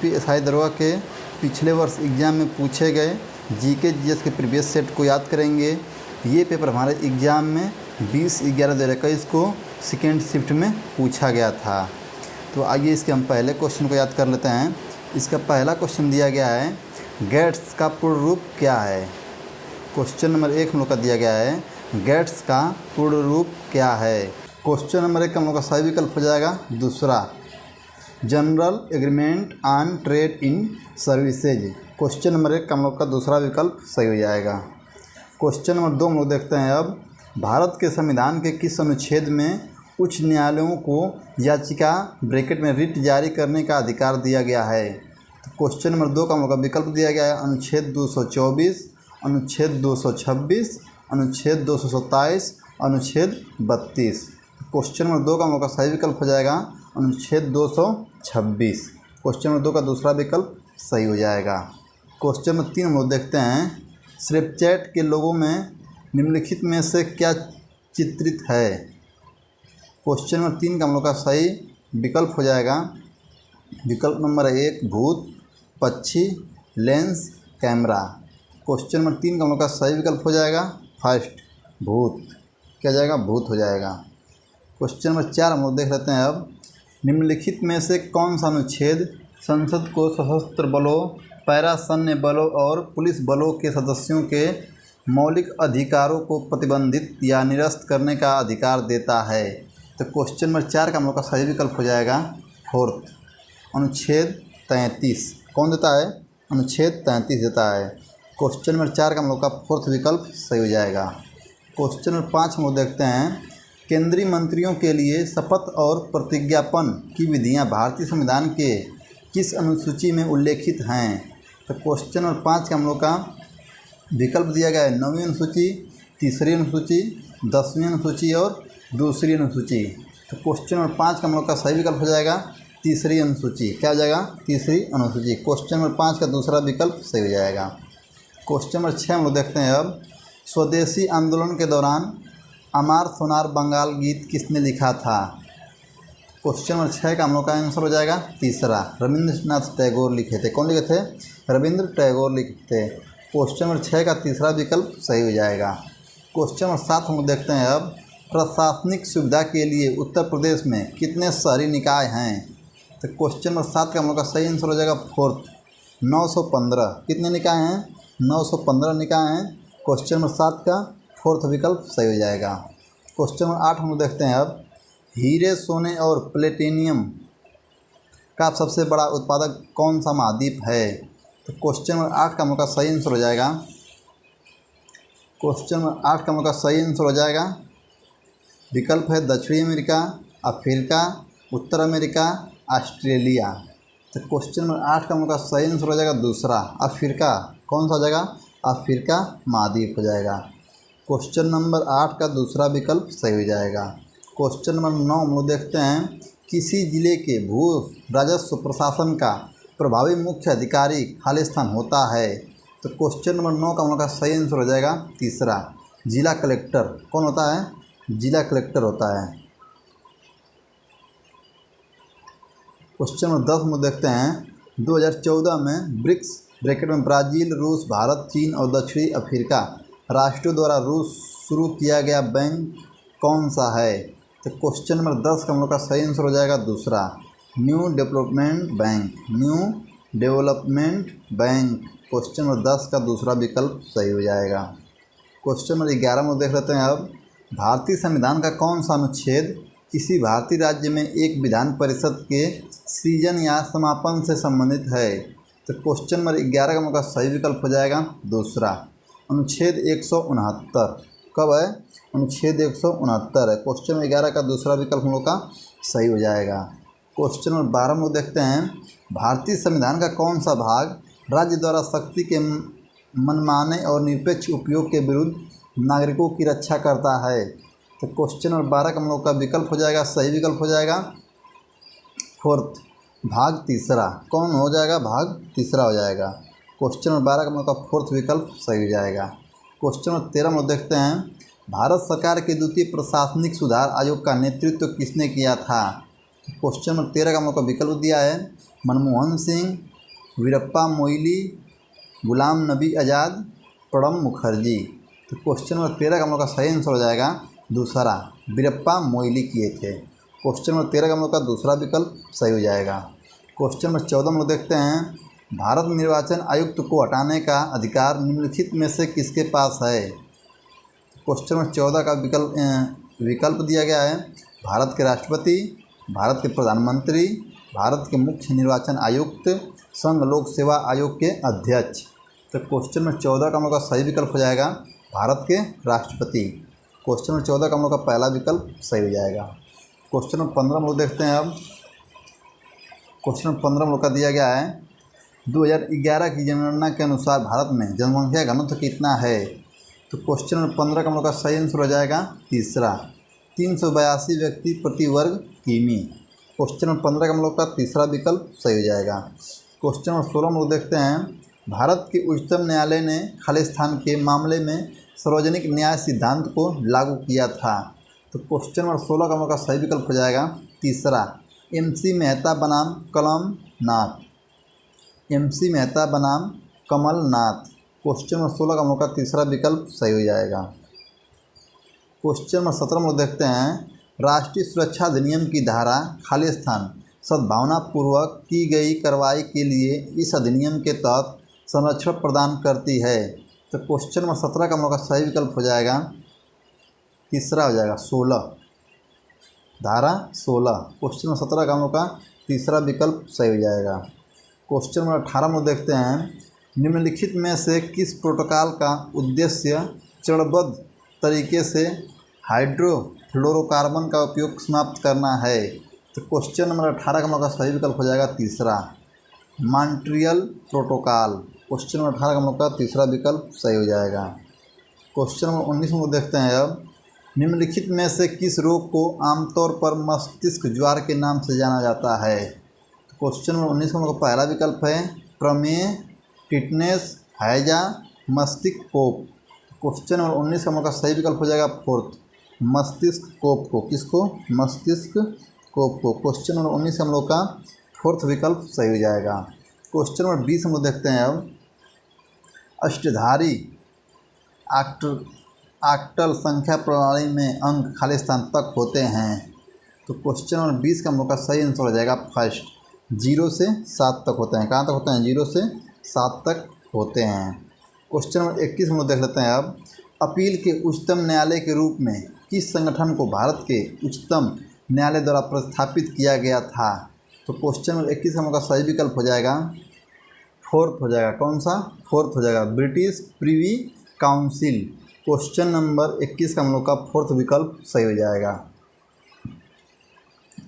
ASI दरोगा के पिछले वर्ष एग्ज़ाम में पूछे गए जीके जीएस के प्रीवियस सेट को याद करेंगे। ये पेपर हमारे एग्ज़ाम में 20/11/2021 को सेकेंड शिफ्ट में पूछा गया था। तो आइए इसके हम पहले क्वेश्चन को याद कर लेते हैं। इसका पहला क्वेश्चन दिया गया है, गेट्स का पूर्ण रूप क्या है। क्वेश्चन नंबर 1 हम लोग का दिया गया है, गेट्स का पूर्ण रूप क्या है। क्वेश्चन नंबर 1 का हम लोग का सही विकल्प हो जाएगा दूसरा, general agreement on trade in services. Question number 1 का हम लोग का दूसरा विकल्प सही हो जाएगा। क्वेश्चन नंबर 2 हम लोग देखते हैं अब, भारत के संविधान के किस अनुच्छेद में उच्च न्यायालयों को याचिका ब्रैकेट में रिट जारी करने का अधिकार दिया गया है। तो क्वेश्चन नंबर 2 का हम लोग का विकल्प दिया गया है अनुच्छेद 224, अनुच्छेद 226, अनुच्छेद 227, अनुच्छेद 32। क्वेश्चन नंबर 2 का हम लोग का सही विकल्प हो जाएगा अनुच्छेद 226। क्वेश्चन नंबर 2 का दूसरा विकल्प सही हो जाएगा। क्वेश्चन नंबर 3 हम लोग देखते हैं, स्नैपचैट के लोगों में निम्नलिखित में से क्या चित्रित है। क्वेश्चन नंबर 3 का हम लोग का सही विकल्प हो जाएगा विकल्प नंबर 1 भूत, पक्षी, लेंस, कैमरा। क्वेश्चन नंबर 3 का हम लोग का सही विकल्प हो जाएगा फर्स्ट भूत, क्या जाएगा भूत हो जाएगा। क्वेश्चन नंबर 4 हम लोग देख लेते हैं अब, निम्नलिखित में से कौन सा अनुच्छेद संसद को सशस्त्र बलों, पैरा सैन्य बलों और पुलिस बलों के सदस्यों के मौलिक अधिकारों को प्रतिबंधित या निरस्त करने का अधिकार देता है। तो क्वेश्चन नंबर 4 का हम लोग का सही विकल्प हो जाएगा फोर्थ अनुच्छेद 33। कौन देता है, अनुच्छेद 33 देता है। क्वेश्चन नंबर 4 का हम लोग का फोर्थ विकल्प सही हो जाएगा। क्वेश्चन नंबर 5 हम लोग देखते हैं, केंद्रीय मंत्रियों के लिए शपथ और प्रतिज्ञापन की विधियां भारतीय संविधान के किस अनुसूची में उल्लेखित हैं। तो क्वेश्चन नंबर 5 का हम लोग का विकल्प दिया गया है 9वीं अनुसूची, 3री अनुसूची, 10वीं अनुसूची और दूसरी अनुसूची। तो क्वेश्चन नंबर 5 का हम लोग का सही विकल्प हो जाएगा 3री अनुसूची, क्या हो जाएगा 3री अनुसूची। क्वेश्चन नंबर 5 का दूसरा विकल्प सही हो जाएगा। क्वेश्चन नंबर 6 हम लोग देखते हैं अब, स्वदेशी आंदोलन के दौरान अमार सोनार बंगाल गीत किसने लिखा था। क्वेश्चन नंबर 6 का हम लोग का आंसर हो जाएगा तीसरा, रविंद्रनाथ टैगोर लिखे थे। कौन लिखे थे, रविंद्र टैगोर लिखे थे। क्वेश्चन नंबर 6 का तीसरा विकल्प सही हो जाएगा। क्वेश्चन नंबर 7 हम लोग देखते हैं अब, प्रशासनिक सुविधा के लिए उत्तर प्रदेश में कितने शहरी निकाय हैं। तो क्वेश्चन नंबर 7 का हम लोग का सही आंसर हो जाएगा फोर्थ 915। कितने निकाय हैं, 915 निकाय हैं। क्वेश्चन नंबर 7 का फोर्थ विकल्प सही हो जाएगा। क्वेश्चन नंबर 8 हम लोग देखते हैं अब, हीरे, सोने और प्लेटिनियम का सबसे बड़ा उत्पादक कौन सा महाद्वीप है। तो क्वेश्चन नंबर 8 का हम लोग का सही आंसर हो जाएगा, क्वेश्चन नंबर 8 का हम लोग का सही आंसर हो जाएगा विकल्प है दक्षिणी अमेरिका, अफ्रीका, उत्तर अमेरिका, ऑस्ट्रेलिया। तो क्वेश्चन नंबर 8 का हम लोग का सही आंसर हो जाएगा दूसरा, अफ्रीका। कौन सा हो जाएगा, अफ्रीका महाद्वीप हो जाएगा। क्वेश्चन नंबर 8 का दूसरा विकल्प सही हो जाएगा। क्वेश्चन नंबर 9 हम लोग देखते हैं, किसी जिले के भू राजस्व प्रशासन का प्रभावी मुख्य अधिकारी खालिस्तान होता है। तो क्वेश्चन नंबर 9 का हम लोग का सही आंसर हो जाएगा तीसरा, जिला कलेक्टर। कौन होता है, जिला कलेक्टर होता है। क्वेश्चन नंबर 10 में देखते हैं, 2014 में ब्रिक्स ब्रैकेट में ब्राज़ील, रूस, भारत, चीन और दक्षिणी अफ्रीका राष्ट्रों द्वारा रूस शुरू किया गया बैंक कौन सा है। तो क्वेश्चन नंबर 10 का हम लोग का सही आंसर हो जाएगा दूसरा, new development bank, new development bank. Question number 10 का दूसरा विकल्प सही हो जाएगा। क्वेश्चन नंबर 11 में देख लेते हैं अब, भारतीय संविधान का कौन सा अनुच्छेद किसी भारतीय राज्य में एक विधान परिषद के सृजन या समापन से संबंधित है। तो क्वेश्चन नंबर 11 का हम लोग का सही विकल्प हो जाएगा दूसरा, अनुच्छेद 169। कब है, अनुच्छेद 169 है। क्वेश्चन नंबर 11 का दूसरा विकल्प हम लोग का सही हो जाएगा। क्वेश्चन नंबर 12 में देखते हैं, भारतीय संविधान का कौन सा भाग राज्य द्वारा शक्ति के मनमाने और निरपेक्ष उपयोग के विरुद्ध नागरिकों की रक्षा करता है। तो क्वेश्चन नंबर 12 का हम लोग का विकल्प हो जाएगा, सही विकल्प हो जाएगा फोर्थ, भाग तीसरा। कौन हो जाएगा, भाग तीसरा हो जाएगा। क्वेश्चन नंबर 12 का हम लोग का फोर्थ विकल्प सही हो जाएगा। क्वेश्चन नंबर 13 में देखते हैं, भारत सरकार के द्वितीय प्रशासनिक सुधार आयोग का नेतृत्व किसने किया था। क्वेश्चन नंबर 13 का हम लोग का विकल्प दिया है, मनमोहन सिंह, वीरप्पा मोइली, गुलाम नबी आज़ाद, प्रणब मुखर्जी। तो क्वेश्चन नंबर 13 का हम लोग का सही आंसर हो जाएगा दूसरा, वीरप्पा मोइली किए थे। क्वेश्चन नंबर 13 का हम लोग का दूसरा विकल्प सही हो जाएगा। क्वेश्चन नंबर 14 हम लोग देखते हैं, भारत निर्वाचन आयुक्त को हटाने का अधिकार निम्नलिखित में से किसके पास है। क्वेश्चन नंबर 14 का विकल्प दिया गया है, भारत के राष्ट्रपति, भारत के प्रधानमंत्री, भारत के मुख्य निर्वाचन आयुक्त, संघ लोक सेवा आयोग के अध्यक्ष। तो क्वेश्चन नंबर 14 का हम लोग का सही विकल्प हो जाएगा भारत के राष्ट्रपति। क्वेश्चन नंबर 14 का हम लोग का पहला विकल्प सही हो जाएगा। क्वेश्चन नंबर 15 हम लोग देखते हैं। अब क्वेश्चन नंबर 15 हम लोग का दिया गया है, 2011 की जनगणना के अनुसार भारत में जनसंख्या घनत्व कितना है। तो क्वेश्चन नंबर 15 का हम लोग का सही आंसर हो जाएगा तीसरा, 382 व्यक्ति प्रति वर्ग किमी। क्वेश्चन नंबर 15 का हम लोग का तीसरा विकल्प सही हो जाएगा। क्वेश्चन नंबर 16 हम लोग देखते हैं, भारत के उच्चतम न्यायालय ने खालिस्तान के मामले में सार्वजनिक न्याय सिद्धांत को लागू किया था। तो क्वेश्चन नंबर 16 का हम लोग का सही विकल्प हो जाएगा तीसरा, MC मेहता बनाम कमलनाथ, MC मेहता बनाम कमलनाथ। क्वेश्चन नंबर 16 का हम लोग का तीसरा विकल्प सही हो जाएगा। क्वेश्चन नंबर 17 हम लोग देखते हैं, राष्ट्रीय सुरक्षा अधिनियम की धारा खालिस्तान सद्भावनापूर्वक की गई कार्रवाई के लिए इस अधिनियम के तहत संरक्षण प्रदान करती है। तो क्वेश्चन नंबर 17 का हम लोग का सही विकल्प हो जाएगा तीसरा हो जाएगा 16, धारा 16। क्वेश्चन नंबर 17 का हम लोग का तीसरा विकल्प सही हो जाएगा। क्वेश्चन नंबर 18 में देखते हैं, निम्नलिखित में से किस प्रोटोकॉल का उद्देश्य चरणबद्ध तरीके से हाइड्रोफ्लोरोकार्बन का उपयोग समाप्त करना है। तो क्वेश्चन नंबर 18 का हम लोग का सही विकल्प हो जाएगा तीसरा, मॉन्ट्रियल प्रोटोकॉल। क्वेश्चन नंबर 18 का हम लोग का तीसरा विकल्प सही हो जाएगा। क्वेश्चन नंबर 19 में देखते हैं, अब निम्नलिखित में से किस रोग को आमतौर पर मस्तिष्क ज्वार के नाम से जाना जाता है। तो क्वेश्चन नंबर 19 का हम लोग का पहला विकल्प है प्रमेय, टिटनेस, हैजा, मस्तिष्क कोप। क्वेश्चन नंबर 19 का हम लोग का सही विकल्प हो जाएगा फोर्थ, मस्तिष्क कोप को। किसको? मस्तिष्क कोप को। क्वेश्चन नंबर 19 हम लोग का फोर्थ विकल्प सही हो जाएगा। क्वेश्चन नंबर 20 हम लोग देखते हैं, अब अष्टधारी आक्टल संख्या प्रणाली में अंक खालिस्तान तक होते हैं। तो क्वेश्चन नंबर 20 का हम लोग का सही आंसर हो जाएगा फर्स्ट, 0 से 7 तक होते हैं। कहाँ तक होते हैं? 0 से 7 तक होते हैं। क्वेश्चन नंबर 21 हम लोग देख लेते हैं, अब अपील के उच्चतम न्यायालय के रूप में किस संगठन को भारत के उच्चतम न्यायालय द्वारा प्रतिस्थापित किया गया था। तो क्वेश्चन नंबर 21 हम लोग का सही विकल्प हो जाएगा फोर्थ हो जाएगा। कौन सा? फोर्थ हो जाएगा, British privy council. Question number 21 का हम लोग का फोर्थ विकल्प सही हो जाएगा।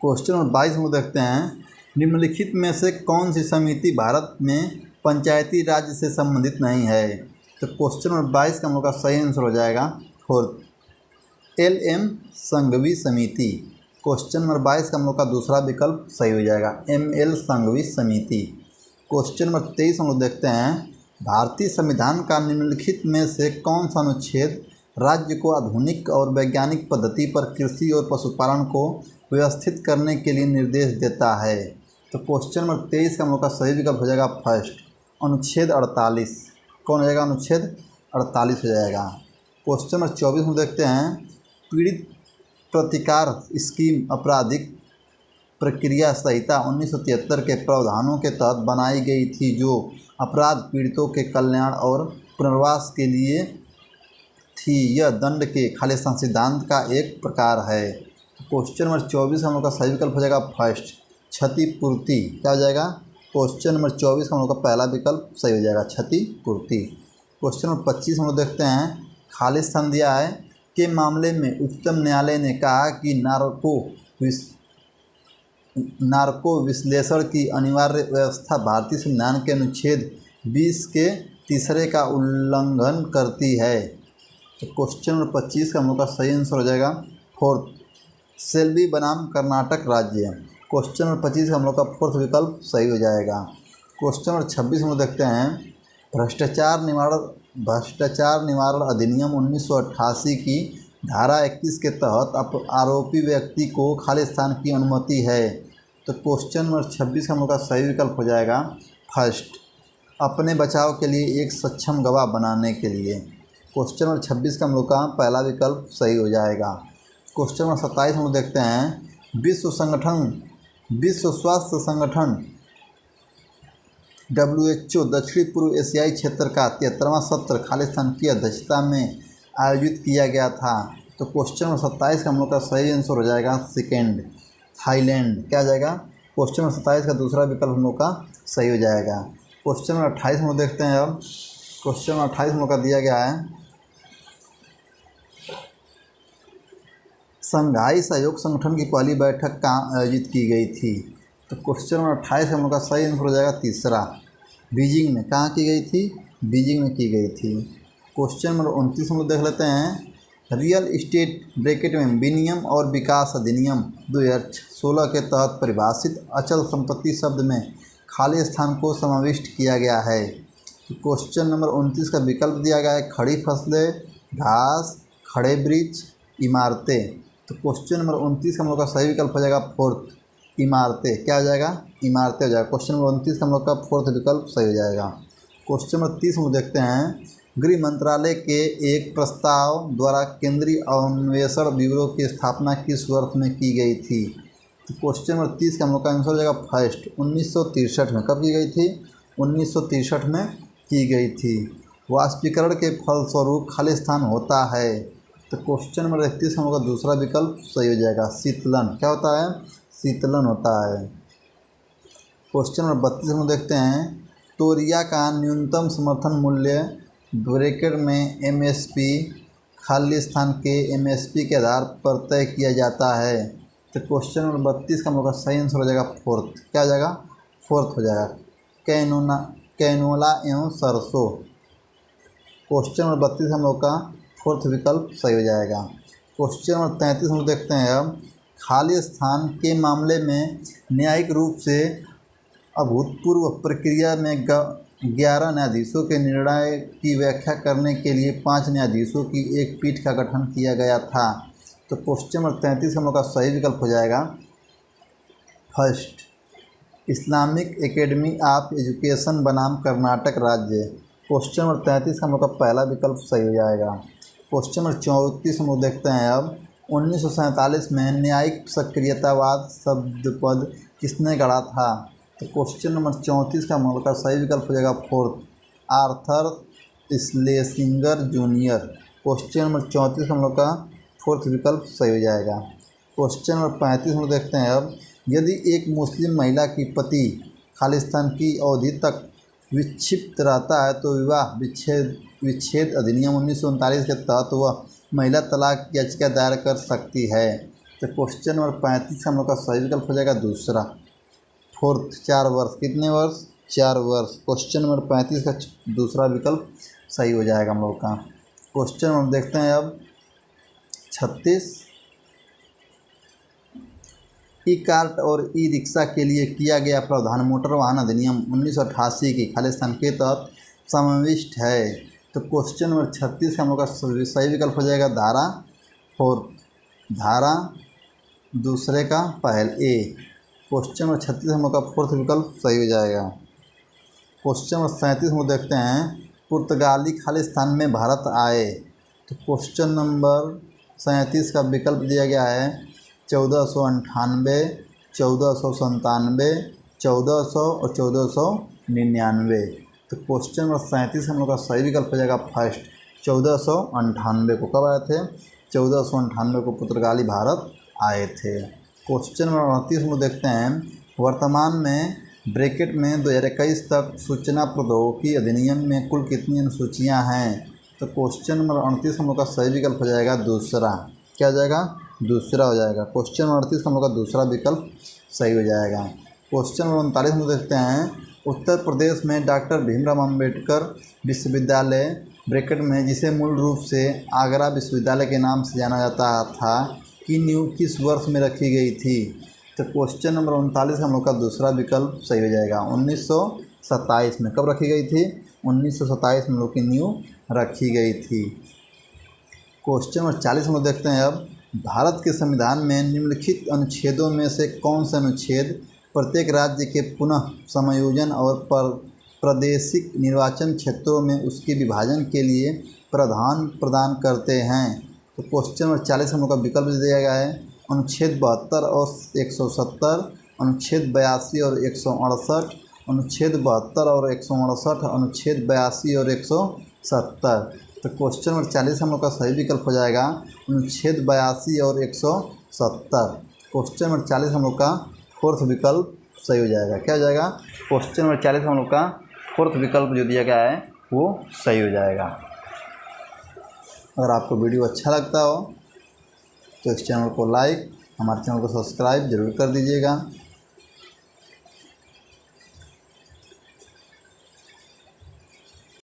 क्वेश्चन नंबर 22 हम लोग देखते हैं, निम्नलिखित में से कौन सी समिति भारत में पंचायती राज से संबंधित नहीं है। तो क्वेश्चन नंबर 22 का हम लोग का सही आंसर हो जाएगा फोर्थ, LM संघवी समिति। क्वेश्चन नंबर 22 का हम लोग का दूसरा विकल्प सही हो जाएगा, ML संघवी समिति। क्वेश्चन नंबर 23 हम लोग देखते हैं, भारतीय संविधान का निम्नलिखित में से कौन सा अनुच्छेद राज्य को आधुनिक और वैज्ञानिक पद्धति पर कृषि और पशुपालन को व्यवस्थित करने के लिए निर्देश देता है। तो क्वेश्चन नंबर 23 का हम लोग का सही विकल्प हो जाएगा फर्स्ट, अनुच्छेद 48। कौन हो जाएगा? अनुच्छेद 48 हो जाएगा। क्वेश्चन नंबर 24 में देखते हैं, पीड़ित प्रतिकार स्कीम आपराधिक प्रक्रिया संहिता 1973 के प्रावधानों के तहत बनाई गई थी, जो अपराध पीड़ितों के कल्याण और पुनर्वास के लिए थी। यह दंड के खालिस्तान सिद्धांत का एक प्रकार है। क्वेश्चन नंबर 24 हम लोग का सही विकल्प हो जाएगा फर्स्ट, क्षतिपूर्ति। क्या हो जाएगा? क्वेश्चन नंबर 24 हम लोग का पहला विकल्प सही हो जाएगा, क्षतिपूर्ति। क्वेश्चन नंबर 25 हम लोग देखते हैं, खालिस्तान दिया है के मामले में उच्चतम न्यायालय ने कहा कि नार्को विश्लेषण की अनिवार्य व्यवस्था भारतीय संविधान के अनुच्छेद 20 के तीसरे का उल्लंघन करती है। तो क्वेश्चन नंबर 25 का हम लोग का सही आंसर हो जाएगा फोर्थ, सेल्वी बनाम कर्नाटक राज्य। क्वेश्चन नंबर 25 का हम लोग का फोर्थ विकल्प सही हो जाएगा। क्वेश्चन नंबर 26 हम लोग देखते हैं, भ्रष्टाचार निवारण अधिनियम 1988 की धारा 21 के तहत आरोपी व्यक्ति को खालिस्तान की अनुमति है। तो क्वेश्चन नंबर 26 हम लोग का सही विकल्प हो जाएगा फर्स्ट, अपने बचाव के लिए एक सक्षम गवाह बनाने के लिए। क्वेश्चन नंबर 26 का हम लोग का पहला विकल्प सही हो जाएगा। क्वेश्चन नंबर 27 हम लोग देखते हैं, विश्व स्वास्थ्य संगठन WHO दक्षिण पूर्व एशियाई क्षेत्र का 73वां सत्र खालिस्तान की अध्यक्षता में आयोजित किया गया था। तो क्वेश्चन नंबर 27 का हम लोग का सही आंसर हो जाएगा सेकेंड, थाईलैंड। क्या आ जाएगा? क्वेश्चन नंबर 27 का दूसरा विकल्प हम लोग का सही हो जाएगा। क्वेश्चन नंबर 28 हम लोग देखते हैं। अब क्वेश्चन नंबर 28 हम लोग का दिया गया है, संघाई सहयोग संगठन की पहली बैठक कहाँ आयोजित की गई थी? तो क्वेश्चन नंबर 28 हम लोग का सही आंसर हो जाएगा तीसरा, बीजिंग में। कहाँ की गई थी? बीजिंग में की गई थी। क्वेश्चन नंबर 29 हम लोग देख लेते हैं, रियल इस्टेट ब्रैकेट में विनियम और विकास अधिनियम 2016 के तहत परिभाषित अचल संपत्ति शब्द में खाली स्थान को समाविष्ट किया गया है। तो क्वेश्चन नंबर 29 का विकल्प दिया गया है, खड़ी फसलें, घास, खड़े वृक्ष, इमारतें। तो क्वेश्चन नंबर 29 का हम लोग का सही विकल्प हो जाएगा फोर्थ, इमारतें। क्या हो जाएगा? इमारतें हो जाएगा। क्वेश्चन नंबर 29 का हम लोग का फोर्थ विकल्प सही हो जाएगा। क्वेश्चन नंबर 30 हम लोग देखते हैं, गृह मंत्रालय के एक प्रस्ताव द्वारा केंद्रीय अन्वेषण ब्यूरो की स्थापना किस वर्ष में की गई थी? तो क्वेश्चन नंबर 30 का हम लोग का आंसर हो जाएगा फर्स्ट, 1963 में। कब की गई थी? 1963 में की गई थी। वाष्पीकरण के फलस्वरूप खालिस्तान होता है। तो क्वेश्चन नंबर 31 का हम लोग का दूसरा विकल्प सही हो जाएगा, शीतलन। क्या होता है? शीतलन होता है। क्वेश्चन नंबर 32 हम देखते हैं, तोरिया का न्यूनतम समर्थन मूल्य ब्रैकेट में MSP खालिस्तान के MSP के आधार पर तय किया जाता है। तो क्वेश्चन नंबर 32 का हम लोग का सही आंसर हो जाएगा फोर्थ। क्या हो जाएगा? फोर्थ हो जाएगा, कैनोला एवं सरसों। क्वेश्चन नंबर 32 हम लोग का फोर्थ विकल्प सही हो जाएगा। क्वेश्चन नंबर 33 हम देखते हैं, अब खालिस्तान के मामले में न्यायिक रूप से अभूतपूर्व प्रक्रिया में 11 न्यायाधीशों के निर्णय की व्याख्या करने के लिए 5 न्यायाधीशों की एक पीठ का गठन किया गया था। तो क्वेश्चन नंबर 33 हम लोग का सही विकल्प हो जाएगा first, Islamic academy of education बनाम कर्नाटक राज्य। क्वेश्चन नंबर 33 का हम लोग का पहला विकल्प सही हो जाएगा। क्वेश्चन नंबर 34 हम लोग देखते हैं, अब 1947 में न्यायिक सक्रियतावाद शब्द पद किसने गढ़ा था? तो क्वेश्चन नंबर 34 का हम लोग का सही विकल्प हो जाएगा fourth, Arthur Schlesinger junior. Question number 34 का हम लोग का फोर्थ विकल्प सही हो जाएगा। क्वेश्चन नंबर 35 हम लोग देखते हैं, अब यदि एक मुस्लिम महिला की पति खालिस्तान की अवधि तक विक्षिप्त रहता है तो विवाह विच्छेद अधिनियम 1939 के तहत वह महिला तलाक याचिका दायर कर सकती है। तो क्वेश्चन नंबर 35 का हम लोग का सही विकल्प हो जाएगा दूसरा, फोर्थ, 4 वर्ष। कितने वर्ष? 4 वर्ष। क्वेश्चन नंबर 35 का दूसरा विकल्प सही हो जाएगा हम लोग का। क्वेश्चन नंबर देखते हैं, अब 36, ई कार्ट और ई रिक्शा के लिए किया गया प्रावधान मोटर वाहन अधिनियम 1988 की खालिस्तान के तहत समाविष्ट है। तो क्वेश्चन नंबर 36 का हम लोग का सही विकल्प हो जाएगा धारा फोर्थ, धारा दूसरे का पहल ए। क्वेश्चन नंबर 36 हम लोग का फोर्थ विकल्प सही हो जाएगा। क्वेश्चन नंबर 37 हम लोग देखते हैं, पुर्तगाली खालिस्तान में भारत आए। तो क्वेश्चन नंबर 37 का विकल्प दिया गया है 1498, 1497, 1400 और 1499। तो क्वेश्चन नंबर 37 हम लोग का सही विकल्प हो जाएगा फर्स्ट, 1498 को। कब आए थे? 1498 को पुर्तगाली भारत आए थे। क्वेश्चन नंबर 38 हम लोग देखते हैं, वर्तमान में ब्रैकेट में 2021 तक सूचना प्रौद्योगिकी अधिनियम में कुल कितनी अनुसूचियाँ हैं? तो क्वेश्चन नंबर 38 हम लोग का सही विकल्प हो जाएगा दूसरा। क्या हो जाएगा? दूसरा हो जाएगा। क्वेश्चन नंबर 38 का हम लोग का दूसरा विकल्प सही हो जाएगा। क्वेश्चन नंबर 39 हम लोग देखते हैं, उत्तर प्रदेश में डॉक्टर भीमराव अम्बेडकर विश्वविद्यालय ब्रैकेट में, जिसे मूल रूप से आगरा विश्वविद्यालय के नाम से जाना जाता था, की नींव किस वर्ष में रखी गई थी? तो क्वेश्चन नंबर 39 हम लोग का दूसरा विकल्प सही हो जाएगा 1927 में। कब रखी गई थी? 1927 में लोग की नींव रखी गई थी। क्वेश्चन नंबर 40 हम लोग देखते हैं, अब भारत के संविधान में निम्नलिखित अनुच्छेदों में से कौन सा अनुच्छेद प्रत्येक राज्य के पुनः समायोजन और प्रादेशिक निर्वाचन क्षेत्रों में उसके विभाजन के लिए प्रावधान प्रदान करते हैं। तो क्वेश्चन नंबर 40 हम लोग का विकल्प दिया गया है अनुच्छेद 72 और 170, अनुच्छेद 82 और 168, अनुच्छेद 72 और 168, अनुच्छेद 82 और 170। तो क्वेश्चन नंबर 40 हम लोग का सही विकल्प हो जाएगा अनुच्छेद 82 और 170। क्वेश्चन नंबर 40 हम लोग का फोर्थ विकल्प सही हो जाएगा। क्या हो जाएगा? क्वेश्चन नंबर 40 हम लोग का फोर्थ विकल्प जो दिया गया है वो सही हो जाएगा। अगर आपको वीडियो अच्छा लगता हो तो इस चैनल को लाइक, हमारे चैनल को सब्सक्राइब जरूर कर दीजिएगा।